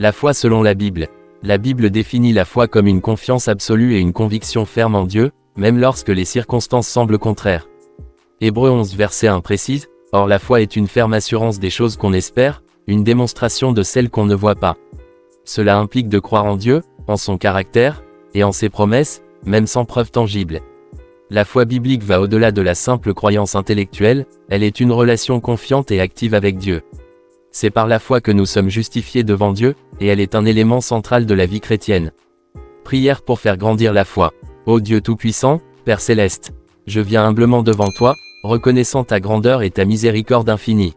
La foi selon la Bible. La Bible définit la foi comme une confiance absolue et une conviction ferme en Dieu, même lorsque les circonstances semblent contraires. Hébreux 11 verset 1 précise, « Or la foi est une ferme assurance des choses qu'on espère, une démonstration de celles qu'on ne voit pas. » Cela implique de croire en Dieu, en son caractère, et en ses promesses, même sans preuve tangible. La foi biblique va au-delà de la simple croyance intellectuelle, elle est une relation confiante et active avec Dieu. C'est par la foi que nous sommes justifiés devant Dieu, et elle est un élément central de la vie chrétienne. Prière pour faire grandir la foi. Ô Dieu Tout-Puissant, Père Céleste, je viens humblement devant toi, reconnaissant ta grandeur et ta miséricorde infinie.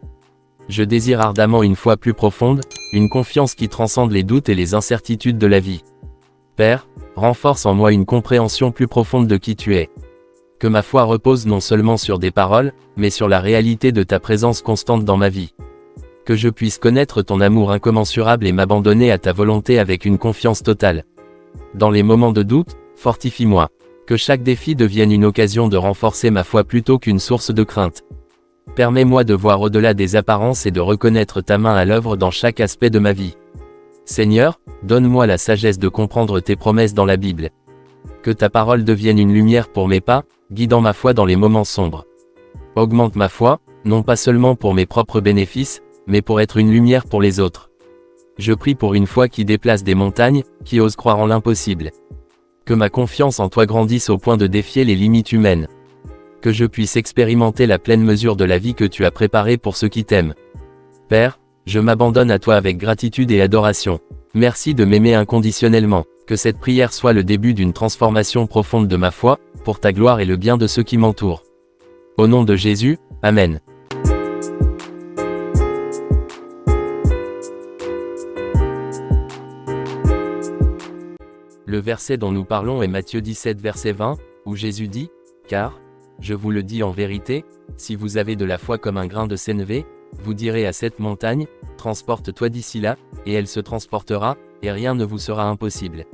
Je désire ardemment une foi plus profonde, une confiance qui transcende les doutes et les incertitudes de la vie. Père, renforce en moi une compréhension plus profonde de qui tu es. Que ma foi repose non seulement sur des paroles, mais sur la réalité de ta présence constante dans ma vie. Que je puisse connaître ton amour incommensurable et m'abandonner à ta volonté avec une confiance totale. Dans les moments de doute, fortifie-moi. Que chaque défi devienne une occasion de renforcer ma foi plutôt qu'une source de crainte. Permets-moi de voir au-delà des apparences et de reconnaître ta main à l'œuvre dans chaque aspect de ma vie. Seigneur, donne-moi la sagesse de comprendre tes promesses dans la Bible. Que ta parole devienne une lumière pour mes pas, guidant ma foi dans les moments sombres. Augmente ma foi, non pas seulement pour mes propres bénéfices, mais pour être une lumière pour les autres. Je prie pour une foi qui déplace des montagnes, qui ose croire en l'impossible. Que ma confiance en toi grandisse au point de défier les limites humaines. Que je puisse expérimenter la pleine mesure de la vie que tu as préparée pour ceux qui t'aiment. Père, je m'abandonne à toi avec gratitude et adoration. Merci de m'aimer inconditionnellement. Que cette prière soit le début d'une transformation profonde de ma foi, pour ta gloire et le bien de ceux qui m'entourent. Au nom de Jésus, Amen. Le verset dont nous parlons est Matthieu 17 verset 20, où Jésus dit, « Car, je vous le dis en vérité, si vous avez de la foi comme un grain de sénévé, vous direz à cette montagne, transporte-toi d'ici là, et elle se transportera, et rien ne vous sera impossible. »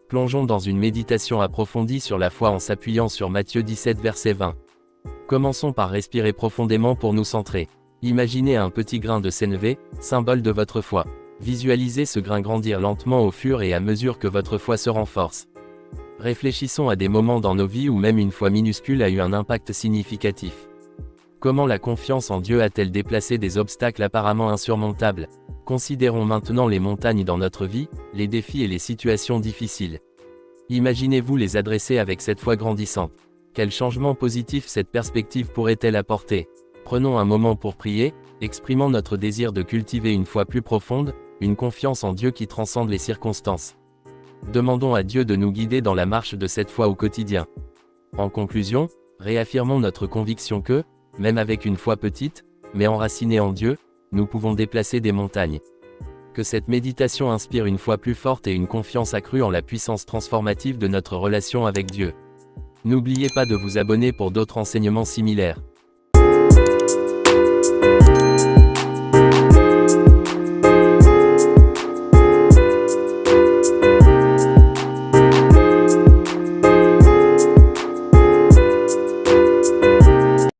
Plongeons dans une méditation approfondie sur la foi en s'appuyant sur Matthieu 17 verset 20. Commençons par respirer profondément pour nous centrer. Imaginez un petit grain de sénévé, symbole de votre foi. Visualisez ce grain grandir lentement au fur et à mesure que votre foi se renforce. Réfléchissons à des moments dans nos vies où même une foi minuscule a eu un impact significatif. Comment la confiance en Dieu a-t-elle déplacé des obstacles apparemment insurmontables? Considérons maintenant les montagnes dans notre vie, les défis et les situations difficiles. Imaginez-vous les adresser avec cette foi grandissante. Quel changement positif cette perspective pourrait-elle apporter? Prenons un moment pour prier, exprimant notre désir de cultiver une foi plus profonde, une confiance en Dieu qui transcende les circonstances. Demandons à Dieu de nous guider dans la marche de cette foi au quotidien. En conclusion, réaffirmons notre conviction que, même avec une foi petite, mais enracinée en Dieu, nous pouvons déplacer des montagnes. Que cette méditation inspire une foi plus forte et une confiance accrue en la puissance transformative de notre relation avec Dieu. N'oubliez pas de vous abonner pour d'autres enseignements similaires.